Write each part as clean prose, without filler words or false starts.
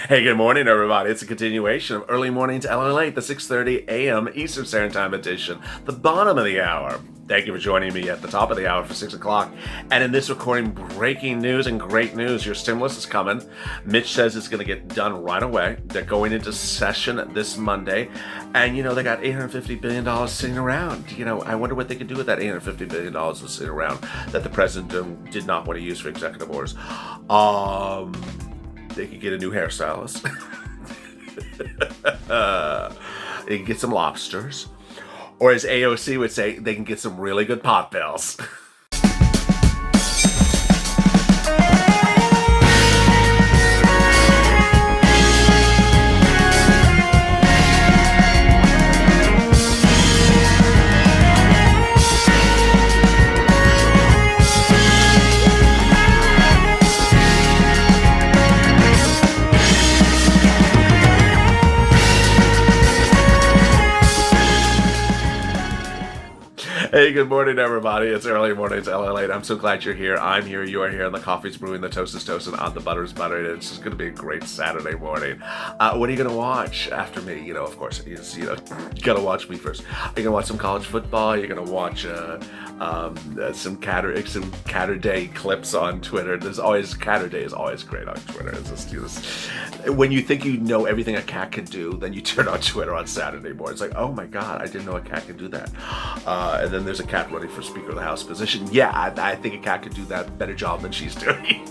Hey, good morning, everybody. It's a continuation of Early Mornings LALATE, the 6:30 a.m. Eastern Standard Time edition, the bottom of the hour. Thank you for joining me at the top of the hour for 6 o'clock. And in this recording, breaking news and great news. Your stimulus is coming. Mitch says it's going to get done right away. They're going into session this Monday. And, they got $850 billion sitting around. I wonder what they could do with that $850 billion that's sitting around that the president did not want to use for executive orders. They could get a new hairstylist. They can get some lobsters. Or as AOC would say, they can get some really good pot bells. Hey, good morning, everybody. It's Early Mornings LALATE. I'm so glad you're here. I'm here, you are here, and the coffee's brewing, the toast is toasting, and the butter's buttered. It's just going to be a great Saturday morning. What are you going to watch after me? Of course, you got to watch me first. Are you going to watch some college football? You're going to watch some Catter Day clips on Twitter. Catter Day is always great on Twitter. It's just when you think you know everything a cat can do, then you turn on Twitter on Saturday morning. It's like, oh my God, I didn't know a cat could do that. And then there's a cat running for Speaker of the House position. Yeah, I think a cat could do that better job than she's doing.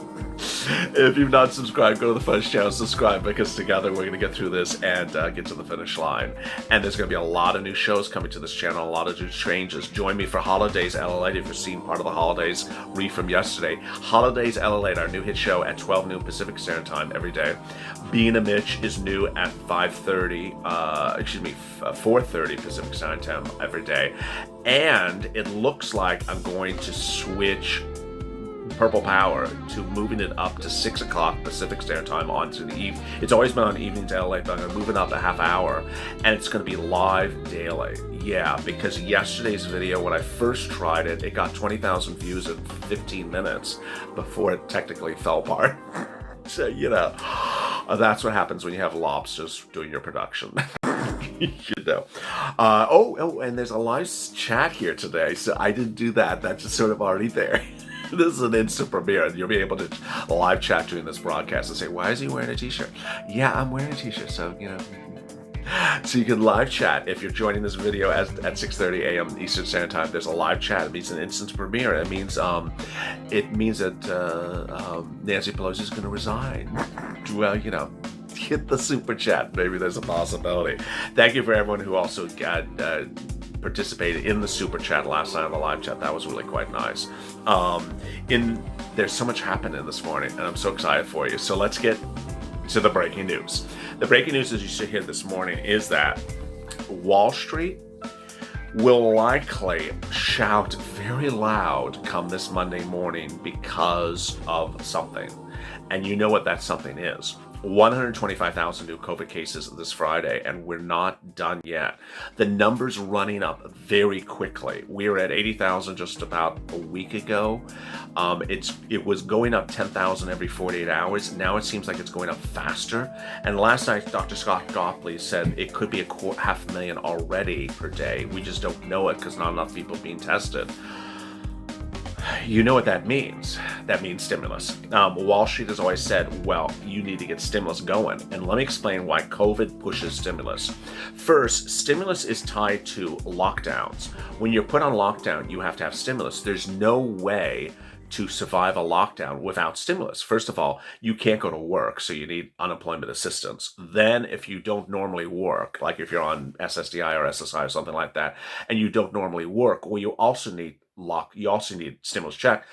If you've not subscribed, go to the Fudge channel, subscribe, because together we're going to get through this and get to the finish line. And there's going to be a lot of new shows coming to this channel, a lot of new changes. Join me for Holidays LALATE if you've seen part of the Holidays read from yesterday. Holidays LALATE, our new hit show at 12 noon Pacific Standard Time every day. Being a Mitch is new at 4:30 Pacific Standard Time every day. And it looks like I'm going to switch Purple Power to moving it up to 6 o'clock Pacific Standard Time onto the eve. It's always been on evenings LA, but I'm going to move it up a half hour, and it's going to be live daily. Yeah, because yesterday's video, when I first tried it, it got 20,000 views in 15 minutes before it technically fell apart. So, that's what happens when you have lobsters doing your production. And there's a live chat here today, so I didn't do that. That's just sort of already there. This is an instant premiere, and you'll be able to live chat during this broadcast and say, why is he wearing a t-shirt? Yeah, I'm wearing a t-shirt, so, So you can live chat if you're joining this video at 6:30 a.m. Eastern Standard Time. There's a live chat. It means an instant premiere. It means that Nancy Pelosi is going to resign. Well, hit the super chat. Maybe there's a possibility. Thank you for everyone who also participated in the super chat last night on the live chat. That was really quite nice. There's so much happening this morning, and I'm so excited for you. So let's get to the breaking news. The breaking news, as you should hear this morning, is that Wall Street will likely shout very loud come this Monday morning because of something. And you know what that something is. 125,000 new COVID cases this Friday, and we're not done yet. The number's running up very quickly. We were at 80,000 just about a week ago. It was going up 10,000 every 48 hours. Now it seems like it's going up faster. And last night, Dr. Scott Gottlieb said it could be 500,000 already per day. We just don't know it because not enough people are being tested. You know what that means. That means stimulus. Wall Street has always said, well, you need to get stimulus going. And let me explain why COVID pushes stimulus. First, stimulus is tied to lockdowns. When you're put on lockdown, you have to have stimulus. There's no way to survive a lockdown without stimulus. First of all, you can't go to work, so you need unemployment assistance. Then if you don't normally work, like if you're on SSDI or SSI or something like that, and you don't normally work, well, you also need stimulus check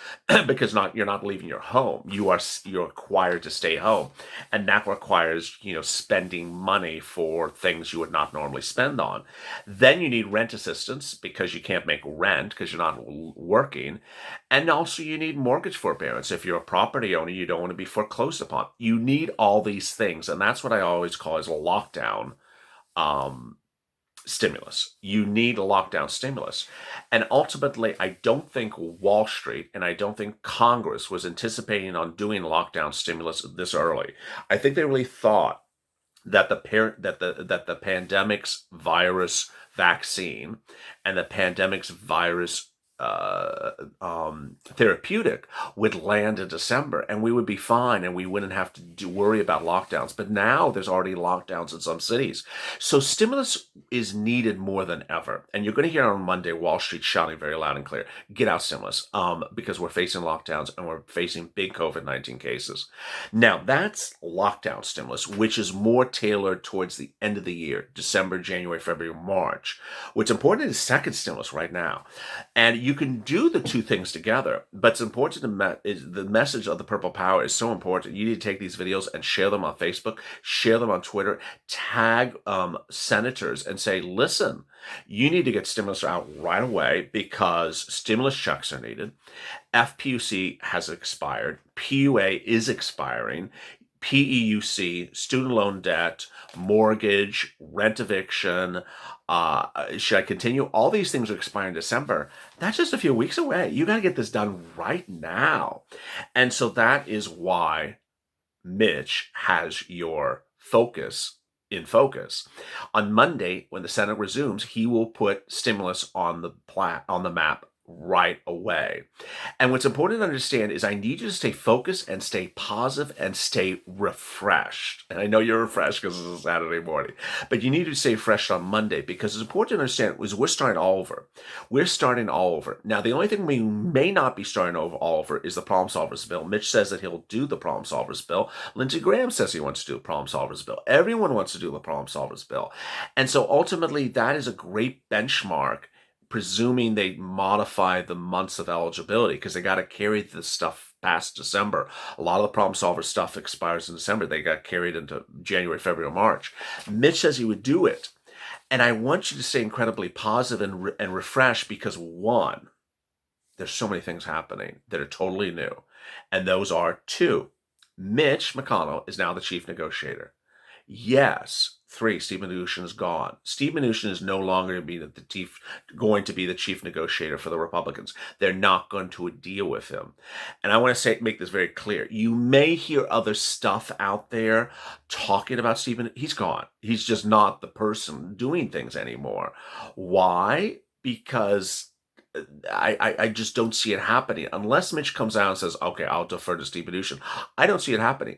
because you're not leaving your home. You're required to stay home, and that requires spending money for things you would not normally spend on. Then you need rent assistance because you can't make rent because you're not working, and also you need mortgage forbearance. If you're a property owner, you don't want to be foreclosed upon. You need all these things, and that's what I always call as a lockdown stimulus. You need a lockdown stimulus. And ultimately, I don't think Wall Street and I don't think Congress was anticipating on doing lockdown stimulus this early. I think they really thought that the pandemic's virus vaccine and the pandemic's virus therapeutic would land in December, and we would be fine, and we wouldn't have to worry about lockdowns. But now there's already lockdowns in some cities, so stimulus is needed more than ever. And you're going to hear on Monday Wall Street shouting very loud and clear, "Get out stimulus!" Because we're facing lockdowns and we're facing big COVID-19 cases. Now that's lockdown stimulus, which is more tailored towards the end of the year, December, January, February, March. What's important is second stimulus right now. And you can do the two things together, but it's important the message of the Purple Power is so important. You need to take these videos and share them on Facebook, share them on Twitter, tag senators and say, listen, you need to get stimulus out right away because stimulus checks are needed. FPUC has expired. PUA is expiring. PEUC, student loan debt, mortgage, rent eviction, should I continue? All these things are expiring in December. That's just a few weeks away. You got to get this done right now. And so that is why Mitch has your focus in focus. On Monday, when the Senate resumes, he will put stimulus on the map right away. And what's important to understand is I need you to stay focused and stay positive and stay refreshed. And I know you're refreshed because it's a Saturday morning, but you need to stay fresh on Monday because it's important to understand is we're starting all over. We're starting all over. Now, the only thing we may not be starting all over is the Problem Solvers bill. Mitch says that he'll do the Problem Solvers bill. Lindsey Graham says he wants to do the Problem Solvers bill. Everyone wants to do the Problem Solvers bill. And so ultimately, that is a great benchmark, presuming they modify the months of eligibility because they got to carry this stuff past December. A lot of the Problem Solver stuff expires in December. They got carried into January, February, March. Mitch says he would do it. And I want you to stay incredibly positive and refreshed because one, there's so many things happening that are totally new. And those are two, Mitch McConnell is now the chief negotiator. Yes. 3, Steve Mnuchin is gone. Steve Mnuchin is no longer going to be the chief negotiator for the Republicans. They're not going to deal with him. And I want to make this very clear. You may hear other stuff out there talking about Stephen. He's gone. He's just not the person doing things anymore. Why? Because I just don't see it happening unless Mitch comes out and says, okay, I'll defer to Steve Mnuchin. I don't see it happening.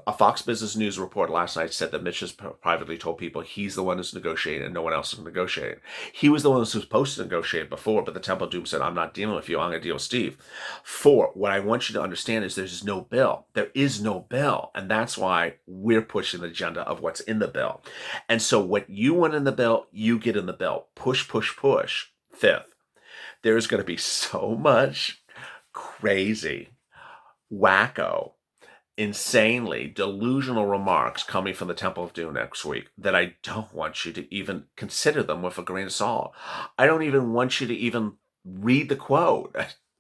A Fox Business News report last night said that Mitch has privately told people he's the one who's negotiating and no one else is negotiating. He was the one who's supposed to negotiate before, but the Temple of Doom said, I'm not dealing with you. I'm going to deal with Steve. 4, what I want you to understand is there's no bill. There is no bill. And that's why we're pushing the agenda of what's in the bill. And so what you want in the bill, you get in the bill. Push, push, push. 5th, there's going to be so much crazy, wacko, insanely delusional remarks coming from the Temple of Doom next week that I don't want you to even consider them with a grain of salt. I don't even want you to even read the quote.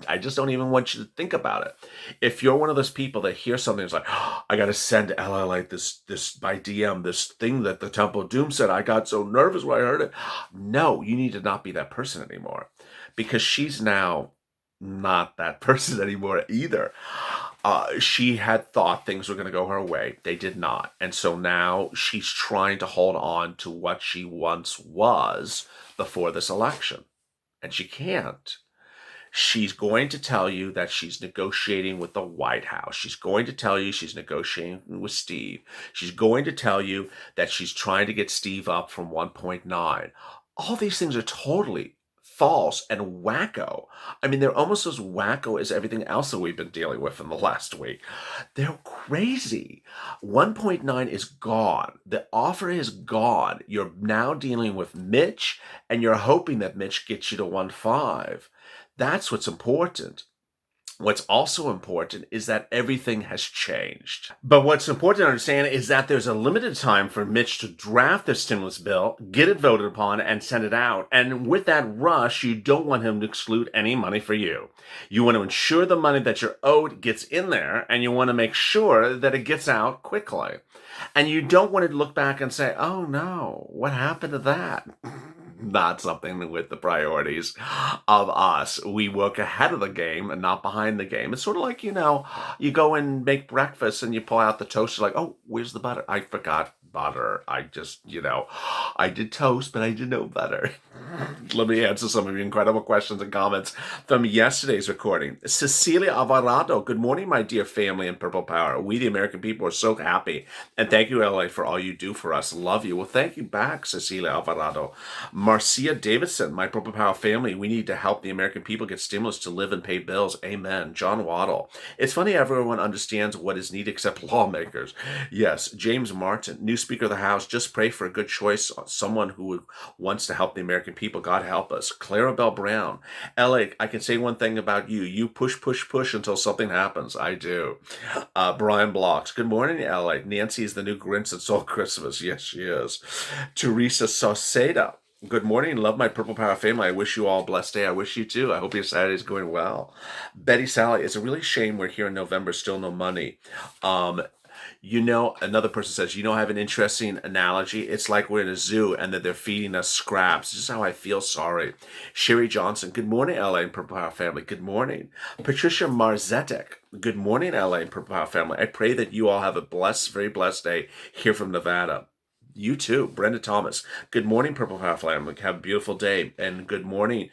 I just don't even want you to think about it. If you're one of those people that hear something that's like, oh, I got to send LALATE this by DM, this thing that the Temple of Doom said, I got so nervous when I heard it. No, you need to not be that person anymore because she's now not that person anymore either. She had thought things were going to go her way. They did not. And so now she's trying to hold on to what she once was before this election. And she can't. She's going to tell you that she's negotiating with the White House. She's going to tell you she's negotiating with Steve. She's going to tell you that she's trying to get Steve up from 1.9. All these things are totally false and wacko. I mean, they're almost as wacko as everything else that we've been dealing with in the last week. They're crazy. 1.9 is gone. The offer is gone. You're now dealing with Mitch, and you're hoping that Mitch gets you to 1.5. That's what's important. What's also important is that everything has changed. But what's important to understand is that there's a limited time for Mitch to draft the stimulus bill, get it voted upon, and send it out. And with that rush, you don't want him to exclude any money for you. You want to ensure the money that you're owed gets in there, and you want to make sure that it gets out quickly. And you don't want to look back and say, oh no, what happened to that? Not something with the priorities of us. We work ahead of the game and not behind the game. It's sort of like, you go and make breakfast and you pull out the toast. You're like, oh, where's the butter? I forgot butter. I just, I did toast, but I didn't know butter. Let me answer some of your incredible questions and comments from yesterday's recording. Cecilia Alvarado, good morning, my dear family in Purple Power. We, the American people, are so happy. And thank you, LA, for all you do for us. Love you. Well, thank you back, Cecilia Alvarado. Marcia Davidson, my Purple Power family, we need to help the American people get stimulus to live and pay bills. Amen. John Waddle. It's funny everyone understands what is needed except lawmakers. Yes. James Martin, new Speaker of the House, just pray for a good choice, someone who wants to help the American people. God help us. Clarabelle Brown. LA, I can say one thing about you. You push, push, push until something happens. I do. Brian Blocks. Good morning, LA. Nancy is the new Grinch that stole Christmas. Yes, she is. Teresa Sauceda. Good morning. Love my Purple Power family. I wish you all a blessed day. I wish you too. I hope your Saturday's going well. Betty Sally, it's a really shame we're here in November, still no money. Another person says, I have an interesting analogy. It's like we're in a zoo and that they're feeding us scraps. This is how I feel sorry. Sherry Johnson, good morning, LA and Purple Power family. Good morning. Patricia Marzetek, good morning, LA and Purple Power family. I pray that you all have a blessed, very blessed day here from Nevada. You too, Brenda Thomas. Good morning, Purple Power family. Have a beautiful day. And good morning,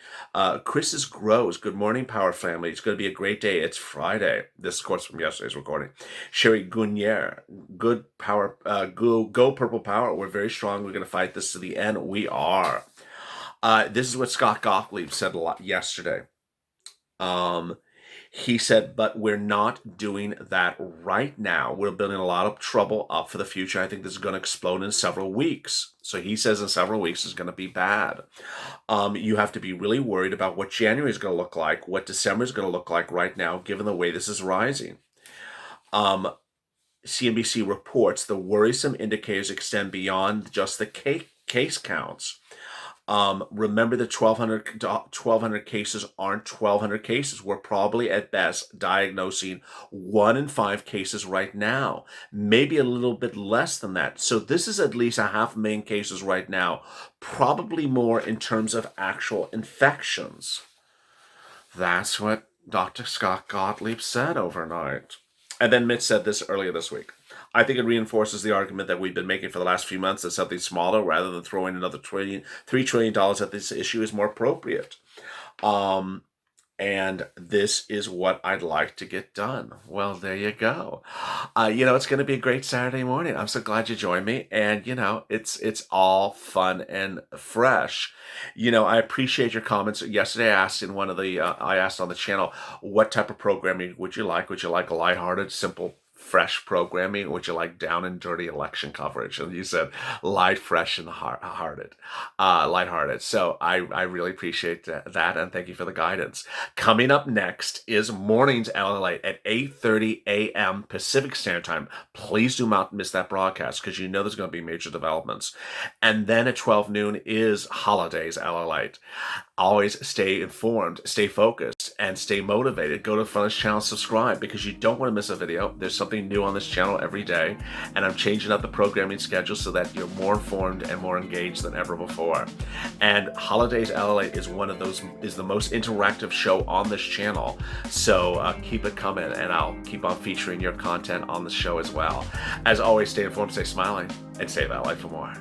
Chris's Grows. Good morning, Power family. It's going to be a great day. It's Friday. This, of course, from yesterday's recording. Sherry Gunier. Good power. Go Purple Power. We're very strong. We're going to fight this to the end. We are. This is what Scott Gottlieb said a lot yesterday. He said, but we're not doing that right now. We're building a lot of trouble up for the future. I think this is going to explode in several weeks. So he says in several weeks is going to be bad. You have to be really worried about what January is going to look like, what December is going to look like right now, given the way this is rising. CNBC reports the worrisome indicators extend beyond just the case counts. Remember that 1,200 cases aren't 1,200 cases. We're probably at best diagnosing 1 in 5 cases right now, maybe a little bit less than that. So this is at least 500,000 cases right now, probably more in terms of actual infections. That's what Dr. Scott Gottlieb said overnight. And then Mitch said this earlier this week. I think it reinforces the argument that we've been making for the last few months that something smaller, rather than throwing another $3 trillion at this issue, is more appropriate. And this is what I'd like to get done. Well, there you go. It's going to be a great Saturday morning. I'm so glad you joined me. And, it's all fun and fresh. I appreciate your comments. Yesterday, I asked I asked on the channel, what type of programming would you like? Would you like a lighthearted, simple, fresh programming? Would you like down and dirty election coverage? And you said light, fresh, and lighthearted. So I really appreciate that, and thank you for the guidance. Coming up next is Mornings LALATE at 8:30 a.m. Pacific Standard Time. Please do not miss that broadcast because there's going to be major developments. And then at 12 noon is Holidays LALATE. Always stay informed, stay focused, and stay motivated. Go to the front of this channel, subscribe, because you don't want to miss a video. There's something new on this channel every day, and I'm changing up the programming schedule so that you're more informed and more engaged than ever before. And Holidays LALATE is the most interactive show on this channel. So keep it coming, and I'll keep on featuring your content on the show as well. As always, stay informed, stay smiling, and save that life for more.